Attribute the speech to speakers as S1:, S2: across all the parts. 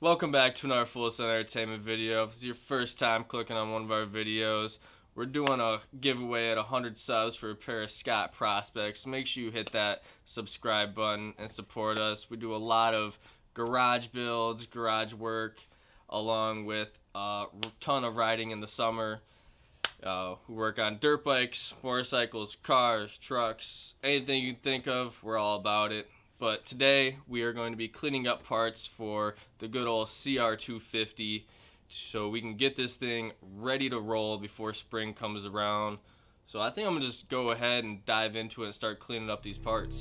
S1: Welcome back to another Full Set Entertainment video. If this is your first time clicking on one of our videos, we're doing a giveaway at 100 subs for a pair of Scott prospects. Make sure you hit that subscribe button and support us. We do a lot of garage builds, garage work, along with a ton of riding in the summer. We work on dirt bikes, motorcycles, cars, trucks, anything you can think of, we're all about it. But today we are going to be cleaning up parts for the good old CR250 so we can get this thing ready to roll before spring comes around. So I think I'm going to just go ahead and dive into it and start cleaning up these parts.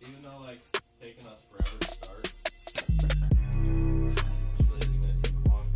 S1: Even though it's taking us forever to start, it's really going to take a long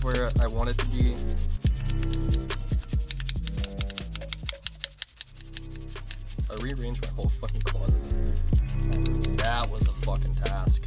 S1: where I want it to be. I rearranged my whole fucking closet. That was a fucking task.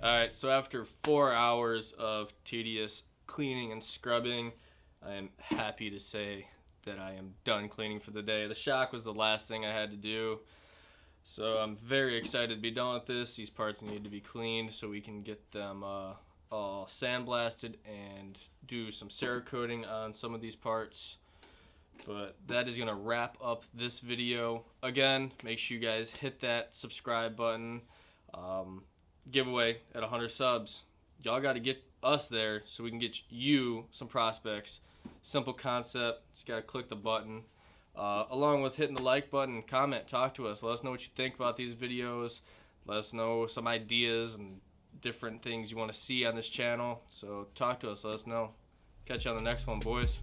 S1: Alright, so after 4 hours of tedious cleaning and scrubbing, I am happy to say that I am done cleaning for the day. The shock was the last thing I had to do, so I'm very excited to be done with this. These parts need to be cleaned so we can get them all sandblasted and do some Cerakoting on some of these parts. But that is going to wrap up this video. Again, make sure you guys hit that subscribe button. Giveaway at 100 subs. Y'all got to get us there so we can get you some prospects. Simple concept. Just got to click the button. Along with hitting the like button, comment, talk to us. Let us know what you think about these videos. Let us know some ideas and different things you want to see on this channel. So talk to us. Let us know. Catch you on the next one, boys.